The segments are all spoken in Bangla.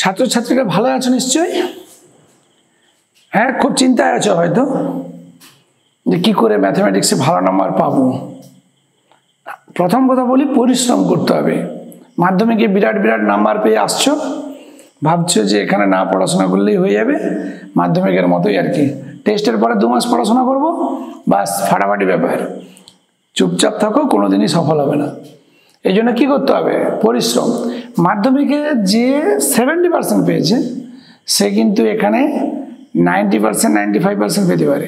ছাত্রছাত্রীরা ভালো আছো নিশ্চয়ই? হ্যাঁ, খুব চিন্তায় আছো হয়তো যে কি করে ম্যাথমেটিক্সে ভালো নাম্বার পাবো। প্রথম কথা বলি, পরিশ্রম করতে হবে। মাধ্যমিকে বিরাট বিরাট নাম্বার পেয়ে আসছো, ভাবছো যে এখানে না পড়াশোনা করলেই হয়ে যাবে, মাধ্যমিকের মতোই আর কি। টেস্টের পরে 2 মাস পড়াশোনা করবো, বাস ফাটাফাটি ব্যাপার। চুপচাপ থাকো, কোনোদিনই সফল হবে না। এই জন্য কী করতে হবে? পরিশ্রম। মাধ্যমিকে যে 70% পেয়েছে সে কিন্তু এখানে 90%, 95% পেতে পারে,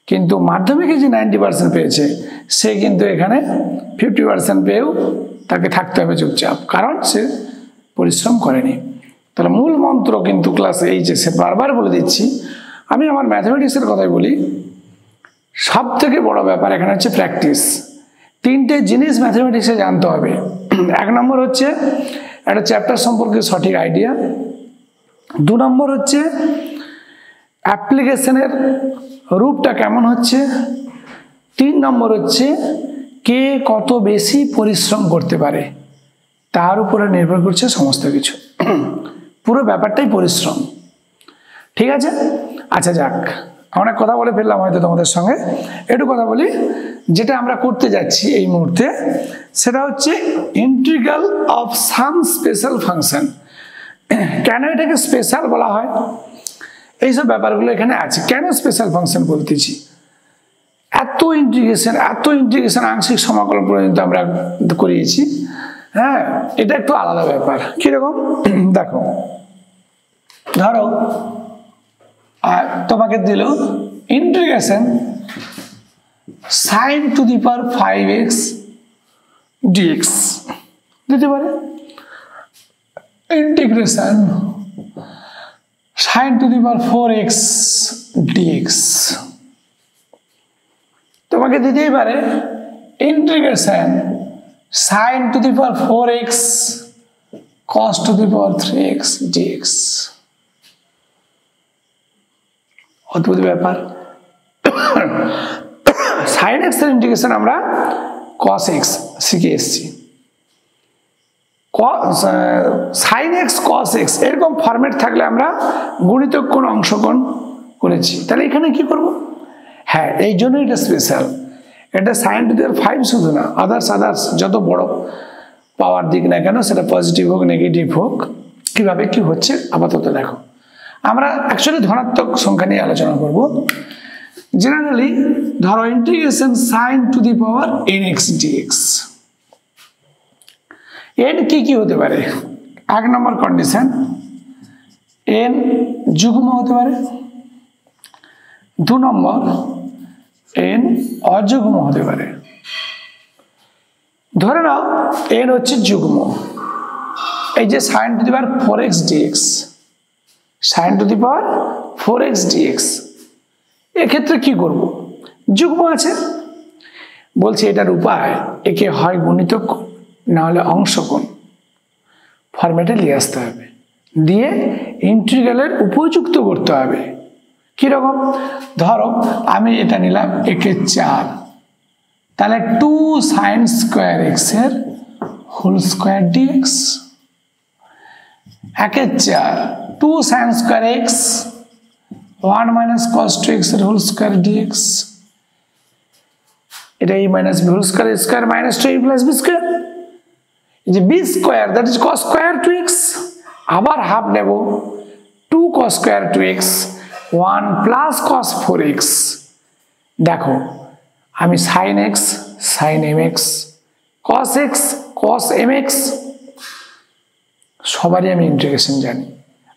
কিন্তু মাধ্যমিকে যে 90% পেয়েছে সে কিন্তু এখানে 50% পেয়েও তাকে থাকতে হবে চুপচাপ, কারণ সে পরিশ্রম করেনি। তাহলে মূল মন্ত্র কিন্তু ক্লাস এইচএসে বারবার বলে দিচ্ছি, আমি আমার ম্যাথমেটিক্সের কথাই বলি। সব থেকে বড় ব্যাপার এখানে হচ্ছে প্র্যাকটিস। 3টে জিনিস ম্যাথমেটিক্সে জানতে হবে। 1 নম্বর হচ্ছে একটা চ্যাপ্টার সম্পর্কে সঠিক আইডিয়া। 2 নম্বর হচ্ছে অ্যাপ্লিকেশনের রূপটা কেমন হচ্ছে। 3 নম্বর হচ্ছে কে কত বেশি পরিশ্রম করতে পারে, তার উপরে নির্ভর করছে সমস্ত কিছু। পুরো ব্যাপারটাই পরিশ্রম, ঠিক আছে? আচ্ছা যাক, অনেক কথা বলে ফেললাম হয়তো তোমাদের সঙ্গে। একটু কথা বলি, যেটা আমরা করতে যাচ্ছি এই মুহূর্তে সেটা হচ্ছে integral of some special function. কেন এটাকে স্পেশাল বলা হয়, এইসব ব্যাপারগুলো এখানে আছে। কেন স্পেশাল ফাংশন বলতেছি? এত ইন্টিগ্রেশন আংশিক সমাকলন পর্যন্ত আমরা করিয়েছি। হ্যাঁ, এটা একটু আলাদা ব্যাপার। কিরকম দেখো, ধরো তোমাকে দিল integration sin to the power 5x dx দিতে পারে, integration sin to the power 4x dx তোমাকে দিতেই পারে integration sin to the power 4x cos to the power 3x dx। অদ্ভুত ব্যাপার। sin x এর ইন্টিগ্রেশন আমরা cos x শিখে এসেছি। sin x cos x এরকম ফরম্যাট থাকলে আমরা গণিতক কোণ অংশকোণ করেছি। তাহলে এখানে কি করব? হ্যাঁ, এই জন্য এটা স্পেশাল। এটা sin to the power 5 শুধু না, আদার্স যত বড় পাওয়ার দিক না কেন, সেটা পজিটিভ হোক নেগেটিভ হোক, কিভাবে কি হচ্ছে আপাতত দেখো। আমরা অ্যাকচুয়ালি ধনাত্মক সংখ্যা নিয়ে আলোচনা করব। জেনারেলি ধরো integration sin to the power nx dx। n কি হতে পারে? 1 নম্বর কন্ডিশন, n যুগ্ম হতে পারে। 2 নম্বর, n অযুগ্ম হতে পারে। ধরে নাও n হচ্ছে যুগ্ম, এই যে sin to the power 4x dx, sin to the power 4x dx, এক্ষেত্রে কি করব? যুগ্ম আছে, বলছে এটার উপায় একে হয় গুণিতক না হলে অংশকোণ ফরম্যাটে নিয়ে আসতে হবে, দিয়ে ইন্টিগ্রালের উপযুক্ত করতে হবে। কিরকম? ধরো আমি এটা নিলাম একে 4, তাহলে 2 sin square x এর হোল স্কোয়ার dx, একে 4 2 sin square x 1 minus cos 2x এর হোল স্কোয়ার dx, এটা a minus b whole square minus 2a plus b square, এই যে b square that is cos square 2x, আবার হাফ নেব 2 cos square 2x 1 plus cos 4x। দেখো আমি sin x sin mx cos x cos mx সবারই আমি ইন্টিগ্রেশন জানি,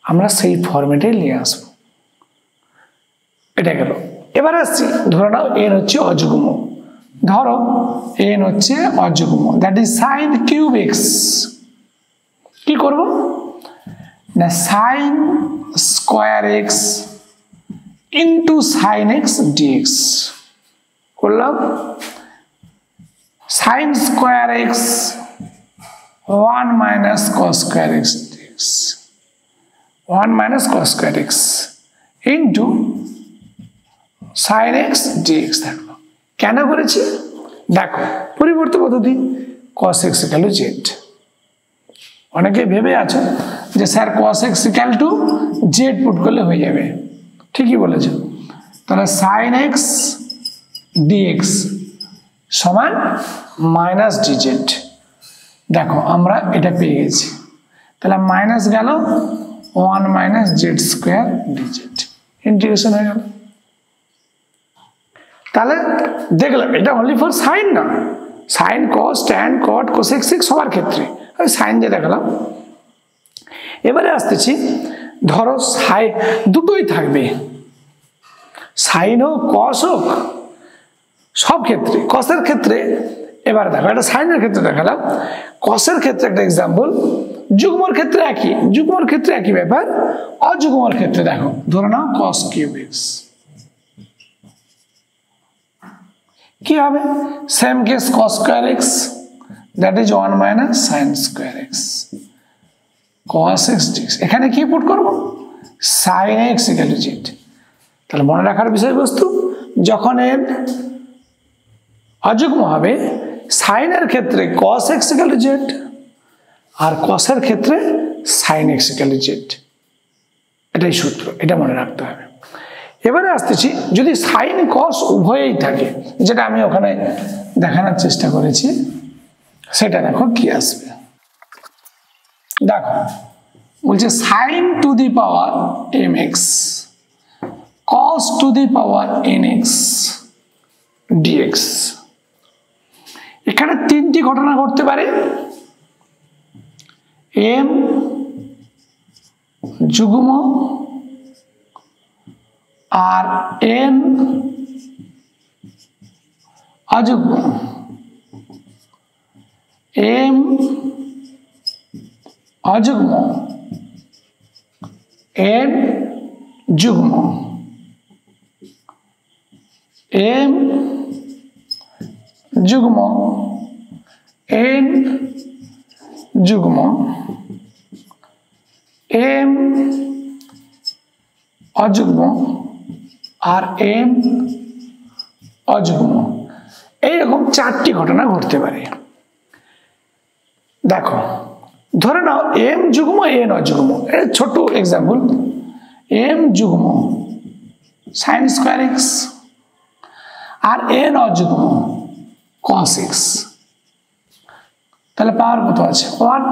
আমরা সেই ফরম্যাটে নিয়ে আসবো। এটা গেল। এবার আসছি, ধরে নাও n হচ্ছে অযুগ্ম, ধরো n হচ্ছে অযুগ্ম, that is sin cube x। কি করব না, sin square x into sin x dx করলাম, sin square x 1 minus cos square x dx, 1 minus cos square x into sin x dx থাকলো। কেন করেছি দেখো, পরিবর্তন পদ্ধতি, cos x গেল z। অনেকে ভেবে আছো যে sir cos x equal to z put করলে হয়ে যাবে, ঠিকই বলেছ। তাহলে sin x dx সমান মাইনাস dz। দেখো আমরা এটা পেয়ে গেছি, তাহলে মাইনাস গেল 1 minus z square dz, integration হয়ে গেল। তাহলে দেখলাম এটা অনলি ফর সাইন না, sine cos tan cot cosec sec সবার ক্ষেত্রে আমি সাইন দিয়ে দেখালাম। এবারে আসতেছি, ধরো সাই দুটোই থাকবে, সাইন হোক কস হোক সব ক্ষেত্রে। কসের ক্ষেত্রে এবার দেখো, এটা সাইনের ক্ষেত্রে দেখালাম, কসের ক্ষেত্রে একটা এক্সাম্পল, যুগ্মর ক্ষেত্রে একই, যুগ্মর ক্ষেত্রে একই ব্যাপার, অযুগ্মর ক্ষেত্রে দেখো ধরে নাও cos কিউব x, কি হবে? Same case cos square x, that is 1 minus sin square x cos x dx। এখানে কি পুট করব? sin x equal to z। তাহলে মনে রাখার বিষয়বস্তু, যখন এর অযুগ্ম হবে sin এর ক্ষেত্রে cos x equal to z, আর cos এর ক্ষেত্রে sin x equal to z। এটাই সূত্র, এটা মনে রাখতে হবে। এবারে আসতেছি, যদি সাইন কস উভয়েই থাকে, যেটা আমি ওখানে দেখানোর চেষ্টা করেছি, সেটা দেখো কি আসবে। দেখো বলছে sine to the power mx cos to the power nx dx। এখানে তিনটি ঘটনা ঘটতে পারে, m যুগ্ম আর n অযুগ্ম। m অযুগ্ম, n যুগ্ম, m যুগ্ম, n যুগ্ম, m অযুগ্ম আর m অযুগ্ম। এইরকম চারটি ঘটনা ঘটতে পারে। দেখো ধরে নাও m যুগ্ম n অযুগ্ম, এর ছোট এক্সাম্পল, m যুগ্ম sin স্কয়ার x আর n অযুগ্ম cos x, তাহলে পাওয়ার কত আছে? 1।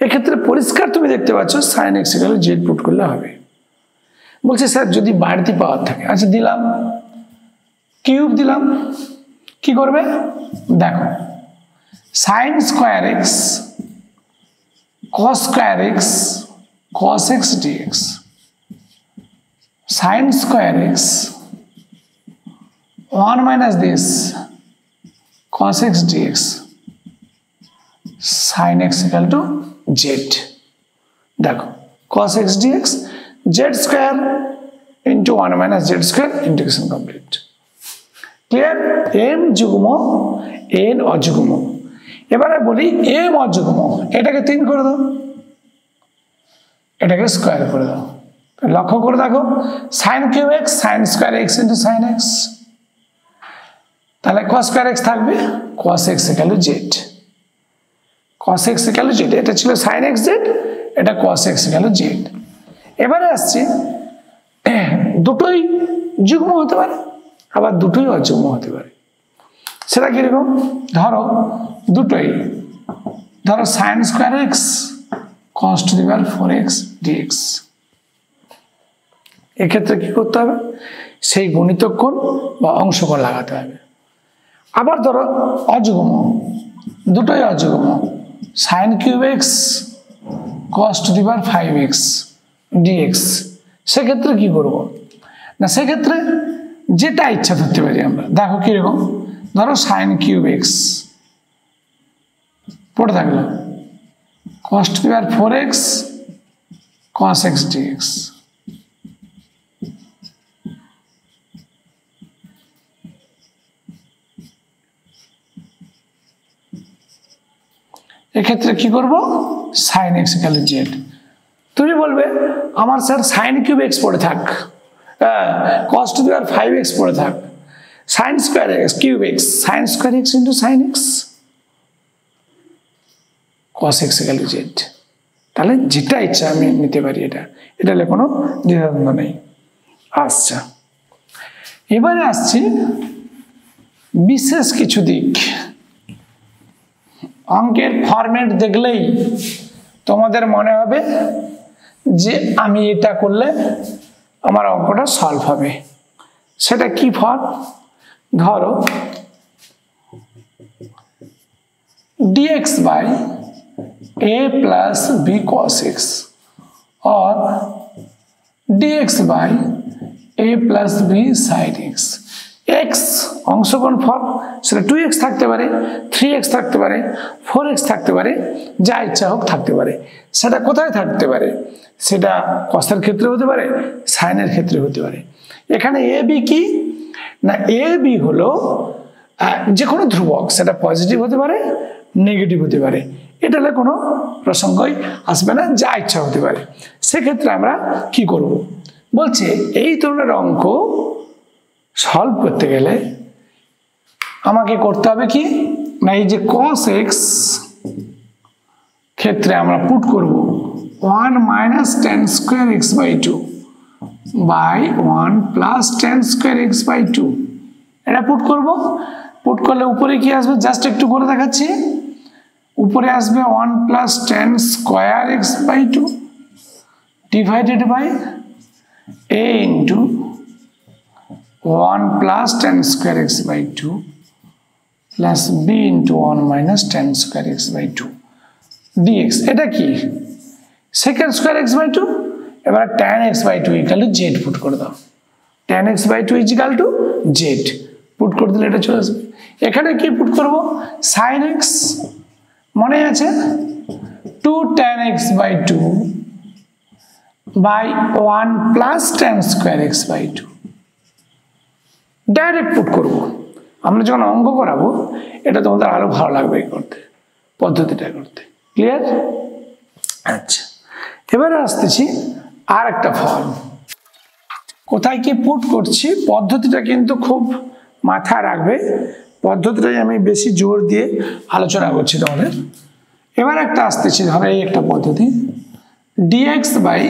এক্ষেত্রে পরিষ্কার তুমি দেখতে পাচ্ছ sin x equal z put করলে হবে। বলছে স্যার যদি বাড়তি পাওয়ার থাকে, আচ্ছা দিলাম, কিউব দিলাম, কি করবে? দেখো sin square x cos square x cos x dx, sin square x 1 minus this cos x dx sin x equal to z। দেখো cos x dx z square into 1 minus z square, integration complete। Clear? m যুগ্ম n অযুগ্ম। এবারে বলি m অযুগ্ম, এটাকে 3 করে দাও, এটাকে স্কয়ার করে দাও। লক্ষ্য করে দেখো sin cube x sin square x into sin x, তাহলে cos স্কয়ার x থাকবে cos x equal to z, cos x equal to z। এটা ছিল sin x z, এটা cos x equal to z। এবারে আসছে দুটোই যুগ্ম হতে পারে, আবার দুটোই অযুগ্ম হতে পারে। সেটা কিরকম? ধরো দুটোই, ধরো sin square x cos to the power 4x dx। এক্ষেত্রে কি করতে হবে? সেই গুণিতক কোণ বা অংশকোণ লাগাতে হবে। আবার ধরো অযুগ্ম, দুটোই অযুগ্ম, sin cube x cos to the power 5x dx। সেক্ষেত্রে কি করব না, সেক্ষেত্রে যেটা ইচ্ছা ধরতে পারি আমরা। দেখো কিরকম, ধরো sin কিউব x পড়ে থাকলো cos to the power 4x cos x dx। এক্ষেত্রে কি করব? sin x equal to z। তুমি বলবে আমার স্যার sin কিউব x পড়ে থাক, cos to the power 5x পড়ে থাক, sin square x cube x sin square x into sin x cos x equal to z। তাহলে যেটা ইচ্ছা আমি নিতে পারি, এটা হলে কোনো দ্বিধাদ্বন্দ্ব নেই। আচ্ছা, এবারে আসছি বিশেষ কিছু দিক। অঙ্কের ফরম্যাট দেখলেই তোমাদের মনে হবে যে আমি এটা করলে আমার অঙ্কটা সলভ হবে। সেটা কি ফর্ম? ধরো dx by a plus b cos x or dx by a plus b sin x। x অংশগণ ফর্ম, সেটা 2x থাকতে পারে, 3x থাকতে পারে, 4x থাকতে পারে, যা ইচ্ছা হোক থাকতে পারে। সেটা কোথায় থাকতে পারে? সেটা কসের ক্ষেত্রে হতে পারে, সাইনের ক্ষেত্রে হতে পারে। এখানে এ বি কি না, এ বি হলো যে কোনো ধ্রুবক, সেটা পজিটিভ হতে পারে, নেগেটিভ হতে পারে। এটা হলে কোনো প্রসঙ্গই আসবে না, যা ইচ্ছা হতে পারে। সেক্ষেত্রে আমরা কি করব? বলছে এই ধরনের অঙ্ক সলভ করতে গেলে আমাকে করতে হবে কি না, এই যে cos x ক্ষেত্রে আমরা পুট করব 1 minus tan square x by 2 by 1 plus tan square x by 2। এটা পুট করব। পুট করলে উপরে কি আসবে জাস্ট একটু করে দেখাচ্ছি। উপরে আসবে 1 plus tan square x by 2 divided by a into 1 plus tan square x by 2 plus b into 1 minus tan square x by 2 dx। এটা কি secant square x by 2। এবার tan x by 2 equal to z put করে দাও। tan x by 2 is equal to z put করে দিলে এটা চলে আসবে। এখানে কি পুট করব? sin x মনে আছে 2 tan x by 2 by 1 plus tan square x by 2 direct put করব। আমরা যখন অঙ্ক করাবো এটা তোমাদের আরো ভালো লাগবে করতে, পদ্ধতিটা করতে। ক্লিয়ার? আচ্ছা, এবারে আসতেছি আর একটা ফর্ম। কোথায় কি পুট করছি পদ্ধতিটা কিন্তু খুব মাথায় রাখবে, পদ্ধতিটাই আমি বেশি জোর দিয়ে আলোচনা করছি তোমাদের। এবার একটা আসতেছি, ধরো এই একটা পদ্ধতি dx by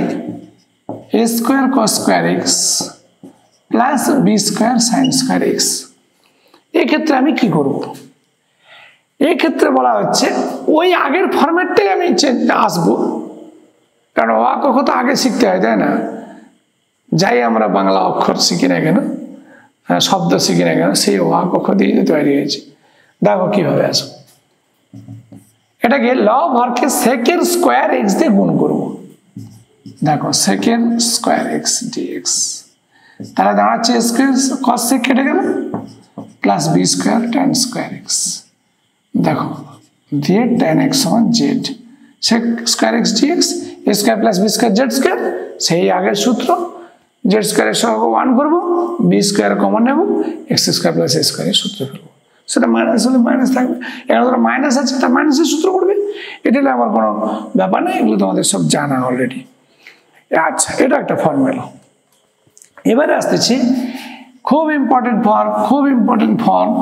a square cos square x plus B square sine square x. এক্ষেত্রে আমি কি করব? এই ক্ষেত্রে বলা হচ্ছে ওই আগের ফরম্যাটটাই আমি আসবো, কারণ অ ক খ তো আগে শিখতে হয়, তাই না? যাই আমরা বাংলা অক্ষর শিখি না কেন, শব্দ শিখি না কেন, সেই অ ক খ দিয়ে তৈরি হয়েছে। দেখো কিভাবে আসবো। এটাকে লব হরকে সেকের স্কোয়ার এক্স দিয়ে গুণ করবো। দেখো সেকেন্ড স্কোয়ার এক্স ডিএক্স, তাহলে দাঁড়াচ্ছে স্কোয়ার কস সেক কেটে গেল plus B square tan square X. দেখো দিয়ে ট্যান এক্স সমান Z, sec square X DX, A square plus B square Z square, সেই আগের সূত্র। জেড স্কোয়ারের সহগ 1 করবো, বি স্কোয়ার কমন নেব, এক্স স্কোয়ার প্লাস এ স্কোয়ারের সূত্র ফেলবো। সেটা মাইনাস হলে মাইনাস থাকবে, এখানে ধরো মাইনাস আছে তার মাইনাসের সূত্র করবে। এটা হলে আমার কোনো ব্যাপার নেই, এগুলো তোমাদের সব জানা অলরেডি। আচ্ছা, এটা একটা ফর্মুলা। এবারে আসতেছি খুব ইম্পর্টেন্ট ফর্ম, খুব ইম্পর্টেন্ট ফর্ম,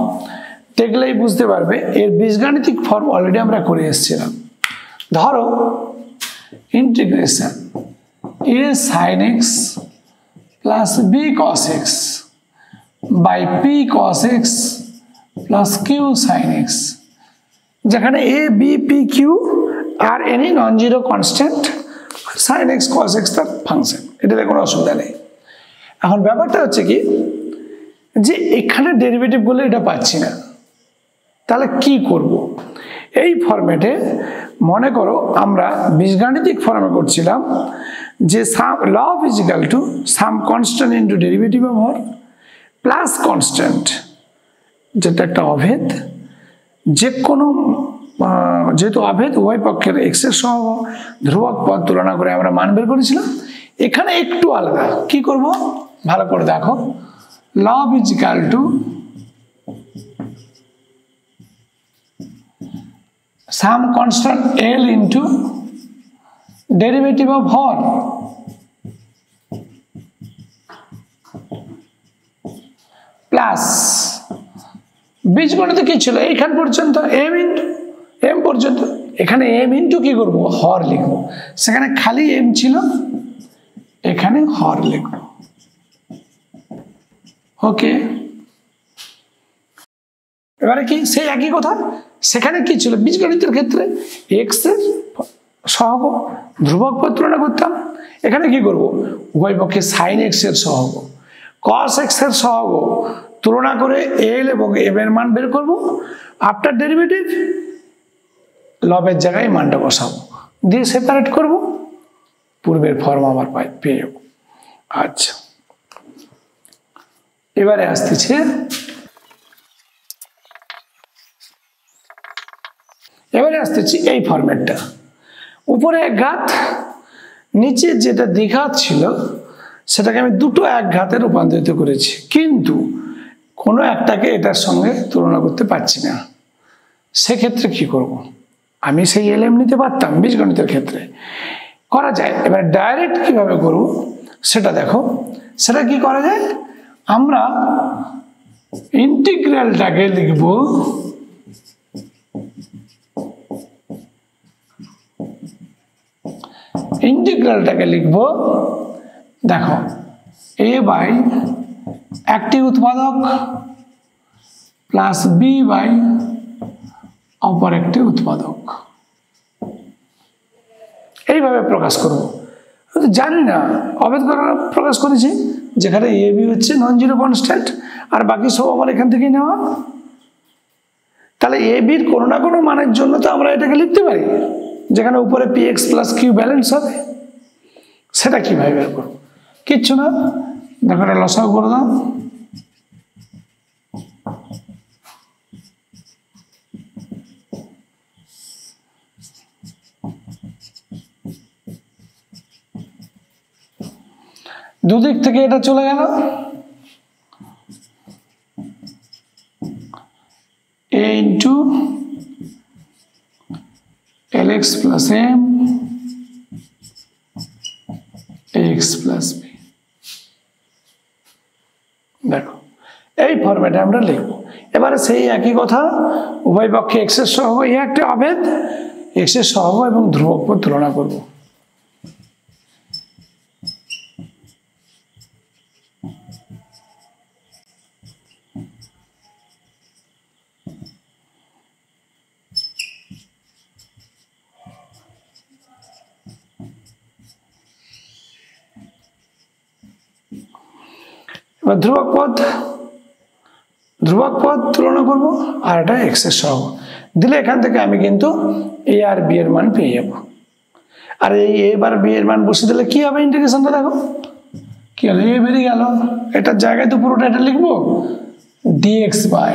দেখলেই বুঝতে পারবে। এর বীজগাণিতিক ফর্ম অলরেডি আমরা করে এসেছিলাম। ধরো integration A sine x plus B cos X by P cos x plus Q sine X, যেখানে A B P Q are any non zero constant, sine X cos X তার ফাংশন, এটাতে কোনো অসুবিধা নেই। এখন ব্যাপারটা হচ্ছে কি যে এখানে ডেরিভেটিভ গুলো এটা পাচ্ছি না, তাহলে কি করব? এই ফরম্যাটে মনে করো আমরা বীজগাণিতিক ফর্মে করছিলাম যে লব is equal to some constant into derivative of Har plus constant, যেটা একটা অভেদ। যে কোনো যেহেতু অভেদ উভয় পক্ষের এক্স এর সহ ধ্রুবক পদ তুলনা করে আমরা মান বের করেছিলাম। এখানে একটু আলাদা, কি করব ভালো করে দেখো। লব is equal to some constant L into derivative of Har plus বীজগণিত কি ছিল এইখান পর্যন্ত এম ইন্টু এম পর্যন্ত এখানে এম ইন্টু কি করব, হর লিখব। সেখানে খালি এম ছিল, এখানে হর লিখব। ওকে, এবারে কি সেই একই কথা, সেখানে কি ছিল বীজগণিতের ক্ষেত্রে এক্স এর সহগ ধ্রুবক পদ তুলনা করতাম। এখানে কি করব, উভয় পক্ষে সাইন এক্স এর সহগ কস এক্স এর সহগ তুলনা করে এল এবং এম এর মান বের করব। আফটার ডেরিভেটিভ লবের জায়গায় মানটা বসাবো, দিয়ে সেপারেট করব, পূর্বের ফর্ম আবার পেয়ে যাব। আচ্ছা, এবারে আসতেছে এই ফরম্যাটটা। উপরে এক ঘাত, নিচে যেটা দ্বিঘাত ছিল সেটাকে আমি দুটো এক ঘাতে রূপান্তরিত করেছি, কিন্তু কোনো একটাকে এটার সঙ্গে তুলনা করতে পারছি না। সেক্ষেত্রে কি করব, আমি সেই এলএম নিতে পারতাম, বীজগণিতের ক্ষেত্রে করা যায়। এবার ডাইরেক্ট কিভাবে করব সেটা দেখো। সেটা কি করা যায়, আমরা ইন্টিগ্রালটাকে লিখব দেখো এ বাই একটি উৎপাদক প্লাস বি বাই অপর একটি উৎপাদক, এইভাবে প্রকাশ করব। জানি না অভেদ করা প্রকাশ করেছি, যেখানে এ বি হচ্ছে নন জিরো কনস্ট্যান্ট আর বাকি সব আমার এখান থেকেই নেওয়া। তাহলে এ বির কোনো না কোনো মানের জন্য তো আমরা এটাকে লিখতে পারি, যেখানে উপরে p x plus q balance হবে। সেটা কিভাবে বের করবো, কিচ্ছু না, দেখো এটা লসাগু করে দাও। দুদিক থেকে এটা চলে গেল, a into L X plus m x plus b. দেখো এই ফরম্যাটে আমরা লিখবো। এবারে সেই একই কথা, উভয় পক্ষে এক্স এর সহগ, এই একটা আবেদ, এক্স এর সহগ এবং ধ্রুবক পদ তুলনা করব। এবার ধ্রুবক পদ তুলনা করব, আর এটা এক্স এর সহগ দিলে এখান থেকে আমি কিন্তু এ আর বি এর মান পেয়ে যাব। আর এই এবার বি এর মান বসে দিলে কি হবে, ইন্টিগ্রেশনটা দেখো কি হলো, এ বেরিয়ে গেল, এটার জায়গায় তো পুরোটা এটা লিখবো dx by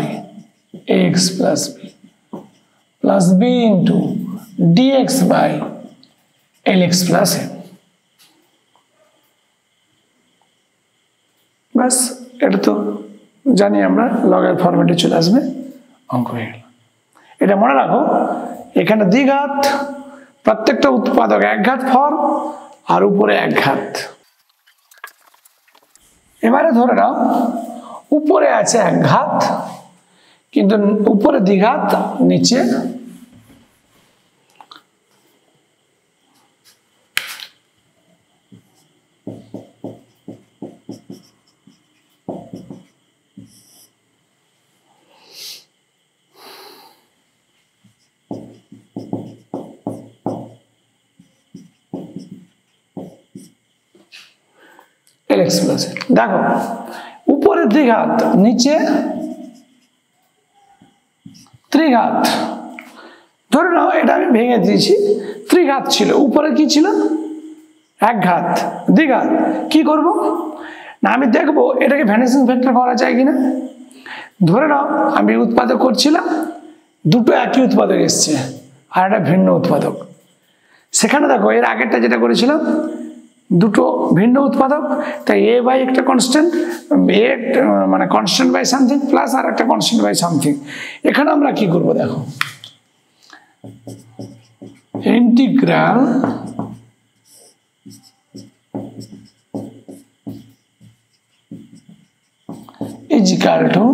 x plus b into dx by l x plus m. ব্যাস, এটা তো জানি আমরা, লগের ফরম্যাটে চলে আসবে, অঙ্ক হয়ে গেল। এটা মনে রাখো, এখানে দ্বিঘাত, প্রত্যেকটা উৎপাদক এক ঘাত ফর্ম আর উপরে এক ঘাত। এবারে ধরে নাও উপরে আছে এক ঘাত, কিন্তু উপরে দ্বিঘাত, নিচে এক্স প্লাস। দেখো উপরে দ্বিঘাত, নিচে ত্রিঘাত। ধরে নাও এটা আমি ভেঙে দিয়েছি, ত্রিঘাত ছিল, উপরে কি ছিল এক ঘাত, দ্বিঘাত। কি করব না, আমি দেখবো এটাকে ভ্যানিশিং ফ্যাক্টর করা যায় কিনা। ধরে নাও আমি উৎপাদক করছিলাম, দুটো একই উৎপাদক এসছে আর একটা ভিন্ন উৎপাদক। সেখানে দেখো এর আগেরটা যেটা করেছিলাম দুটো ভিন্ন উৎপাদক, তাই এ বাই একটা কনস্ট্যান্ট, এ মানে কনস্ট্যান্ট বাই সামথিং প্লাস আর একটা কনস্ট্যান্ট বাই সামথিং। এখানে আমরা কি করব দেখো, integral is equal to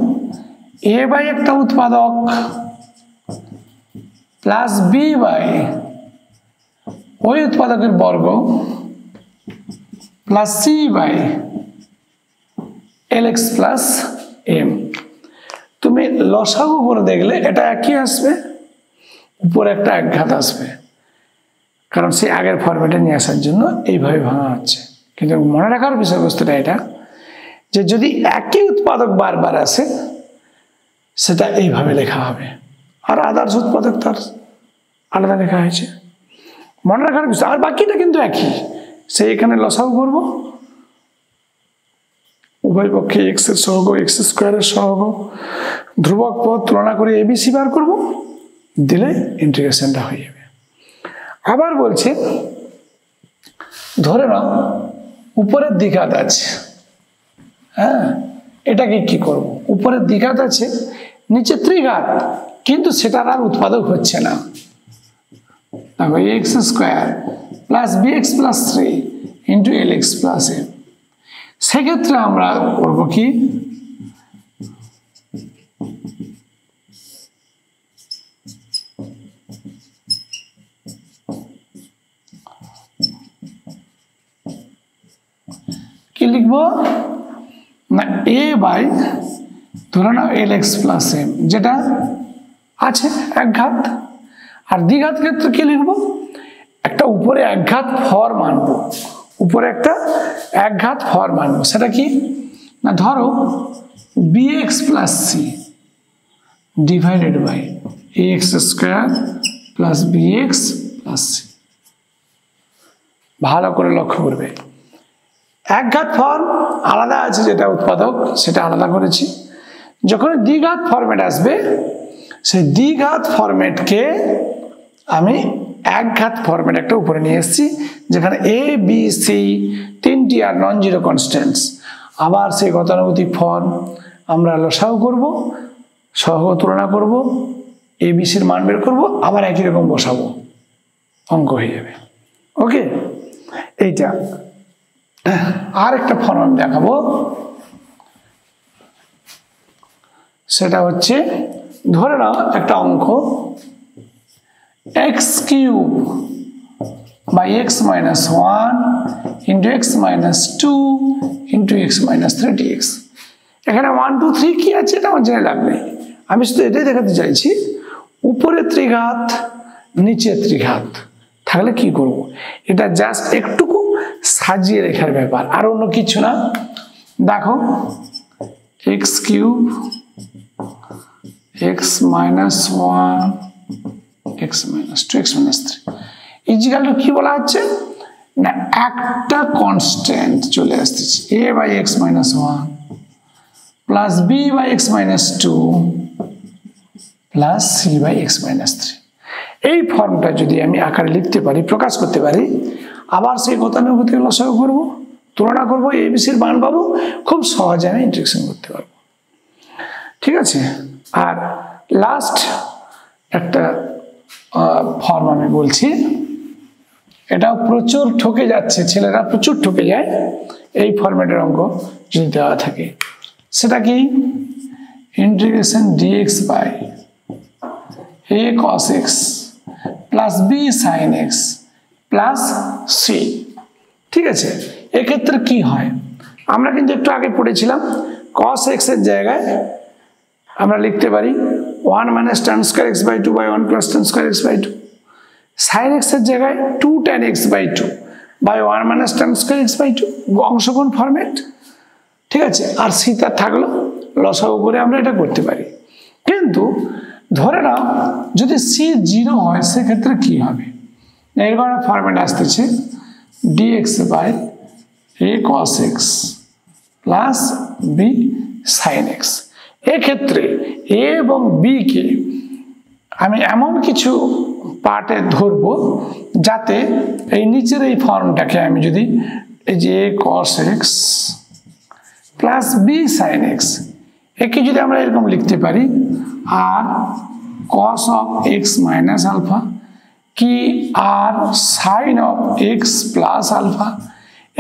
a by একটা উৎপাদক প্লাস বি বাই ওই উৎপাদকের বর্গ plus C by l x plus m. তুমি লসাগু করে দেখলে এটা একই আসবে, উপরে একটা একঘাত আসবে, কারণ সেই আগের ফরম্যাটে নিয়ে আসার জন্য এইভাবে ভাঙা হচ্ছে। কিন্তু মনে রাখার বিষয়বস্তুটা এটা যে যদি একই উৎপাদক বারবার আসে সেটা এইভাবে লেখা হবে, আর আদার্স উৎপাদক তার আলাদা লেখা হয়েছে। মনে রাখার বিষয়, আর বাকিটা কিন্তু একই। সেই এখানে লসাগু করব, উভয় পক্ষে এক্স এর সহগ এক্স স্কোয়ারের সহগ ধ্রুবক পদ তুলনা করে এবিসি বার করব, দিলে ইন্টিগ্রেশনটা হয়ে যাবে। আবার বলছে ধরে নাও উপরের দ্বিঘাত আছে, হ্যাঁ, এটাকে কি করব? উপরের দ্বিঘাত আছে, নিচে ত্রিঘাত, কিন্তু সেটার আর উৎপাদক হচ্ছে না। দেখো X square plus B x plus 3 into L X plus M. সেক্ষেত্রে আমরা করব কি, কি লিখবো না, এ বাই ধরে নাও এল এক্স প্লাস এম, যেটা আছে একঘাত। আর দ্বিঘাত ক্ষেত্রে কি লিখবো, একটা উপরে একঘাত ফর মানবো, উপরে একটা একঘাত ফর মানবো। সেটা কি না, ধরো b x plus c divided by a x square plus B x plus c. ভালো করে লক্ষ্য করবে, একঘাত ফর্ম আলাদা আছে, যেটা উৎপাদক সেটা আলাদা করেছি। যখন দ্বিঘাত ফরম্যাট আসবে, সেই দ্বিঘাত ফরম্যাটকে আমি একঘাত ফরম্যাট একটা উপরে নিয়ে এসেছি, যেখানে এ বি সি তিনটি আর নন জিরো কনস্ট্যান্টস। আবার সেই গতানুগতিক ফর্ম আমরা লসাগু করব, সহগ তুলনা করব, এ বি সির মান বের করবো, আবার একই রকম বসাবো, অঙ্ক হয়ে যাবে। ওকে, এইটা আর একটা ফর্ম আমি দেখাবো, সেটা হচ্ছে ধরে নাও একটা অঙ্ক x cube by x minus 1 into x minus 2 into x minus 3dx। এখানে 1 2 3 কি আছে এটা আমার জেনে লাভ নেই, আমি শুধু এটাই দেখাতে চাইছি উপরে ত্রিঘাত নিচে ত্রিঘাত থাকলে কি করব। এটা জাস্ট একটুকু সাজিয়ে রেখার ব্যাপার, আর অন্য কিছু না। দেখো X cube X minus 1 X minus 2 X minus 3 equal to কি বলা হচ্ছে না, একটা কনস্ট্যান্ট চলে আসতেছে A by x minus 1 plus B by x minus 2 plus C by x minus 3। এই ফর্মটা যদি আমি আকারে লিখতে পারি, প্রকাশ করতে পারি, আবার সেই গতানুগতিক লসাগু করব, তুলনা করব, এবিসির মান পাবো, খুব সহজে আমি ইন্টিগ্রেশন করতে পারবো। ঠিক আছে, আর লাস্ট একটা ফর্ম আমি বলছি, এটাও প্রচুর ঠকে যাচ্ছে, ছেলেরা প্রচুর ঠকে যায় এই ফরম্যাটের অঙ্ক যদি দেওয়া থাকে। সেটা কি, integration dx by a cos x plus b sine x plus c. ঠিক আছে, এক্ষেত্রে কি হয়, আমরা কিন্তু একটু আগে পড়েছিলাম কস এক্স এর জায়গায় আমরা লিখতে পারি 1 minus tan square x by 2 by 1 plus tan square x by 2। Sine X এর জায়গায় 2 tan x by 2 by 1 minus tan square x by 2, অংশগুণ ফরম্যাট। ঠিক আছে, আর সি তার থাকলো, লসাগু করে আমরা এটা করতে পারি। কিন্তু ধরে নাও যদি সি 0 হয়, সেক্ষেত্রে কি হবে, এরকম একটা ফরম্যাট আসতেছে dx by a cos x plus b sin x। এক্ষেত্রে এ এবং বি কে আমি এমন কিছু পার্টে ধরবো যাতে এই নিচের এই ফর্মটাকে আমি যদি এই যে a cos x plus b sin x, একে যদি আমরা এরকম লিখতে পারি, R cos of x minus alpha কি R sin of x plus alpha,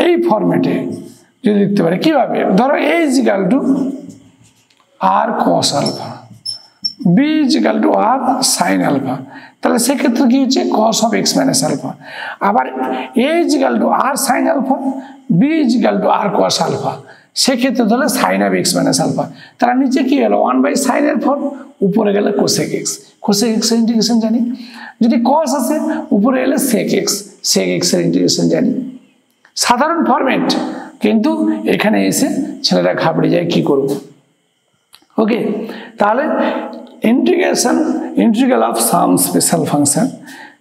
এই ফরম্যাটে যদি লিখতে পারি, কিভাবে, ধরো a is equal to R cos alpha B is equal to R sine alpha, তাহলে সেক্ষেত্রে কি হচ্ছে cos of x minus alpha. আবার A is equal to R sine alpha, B is equal to R cos alpha, সেক্ষেত্রে তাহলে sine of x minus alpha. তার নিচে কি হলো 1/sin এর ফল, উপরে গেলে কোসেক এক্স, কোসেক এক্স এর ইন্টিগ্রেশন জানি। যদি কস আছে উপরে এলে সেক এক্স, সেক এক্স এর ইন্টিগ্রেশন জানি। সাধারণ ফরম্যাট, কিন্তু এখানে এসে ছেলেরা ঘাবড়ে যায় কি করব। ওকে, তাহলে integral of some special function,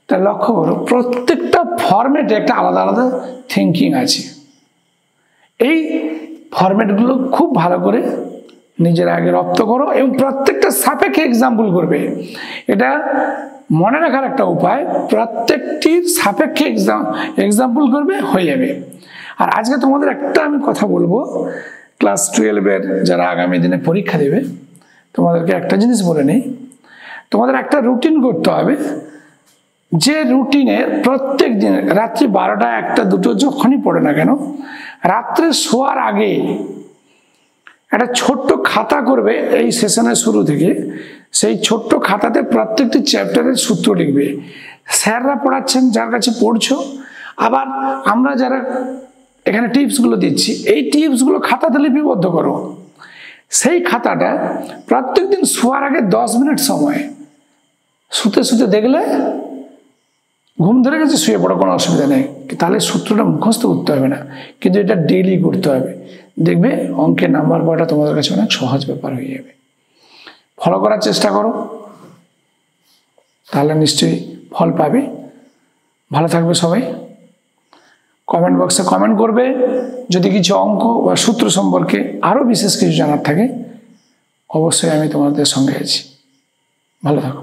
তা লক্ষ্য করো প্রত্যেকটা ফরম্যাটে একটা আলাদা আলাদা থিঙ্কিং আছে। এই ফরম্যাটগুলো খুব ভালো করে নিজের আগে রপ্ত করো এবং প্রত্যেকটা সাপেক্ষে এক্সাম্পল করবে। এটা মনে রাখার একটা উপায়, প্রত্যেকটির সাপেক্ষে এক্সাম্পল করবে, হয়ে যাবে। আর আজকে তোমাদের একটা আমি কথা বলবো, ক্লাস 12-এর যারা আগামী দিনে পরীক্ষা দেবে তোমাদেরকে একটা জিনিস বলে নেই, তোমাদের একটা রুটিন করতে হবে, যে রুটিনে প্রত্যেক দিন রাত্রি 12টা 1টা 2টো যখনই পড়ে না কেন, রাত্রে শোয়ার আগে একটা ছোট্ট খাতা করবে এই সেশনের শুরু থেকে। সেই ছোট্ট খাতাতে প্রত্যেকটি চ্যাপ্টারের সূত্র লিখবে। স্যাররা পড়াচ্ছেন, যার কাছে পড়ছো, আবার আমরা যারা এখানে টিপসগুলো দিচ্ছি, এই টিপসগুলো খাতাতে লিপিবদ্ধ করো। সেই খাতাটা প্রত্যেকদিন শোয়ার আগে 10 মিনিট সময়, শুতে শুতে দেখলে ঘুম ধরে গেছে, শুয়ে পড়ো, কোনো অসুবিধা নেই, তাহলে সূত্রটা মুখস্থ করতে হবে না, কিন্তু এটা ডেইলি করতে হবে। দেখবে অঙ্কের নাম্বার পাওয়াটা তোমাদের কাছে অনেক সহজ ব্যাপার হয়ে যাবে। ফলো করার চেষ্টা করো, তাহলে নিশ্চয়ই ফল পাবে। ভালো থাকবে সবাই। কমেন্ট বক্সে কমেন্ট করবে যদি কিছু অঙ্ক বা সূত্র সম্পর্কে আরও বিশেষ কিছু জানার থাকে, অবশ্যই আমি তোমাদের সঙ্গে আছি। ভালো থাকো।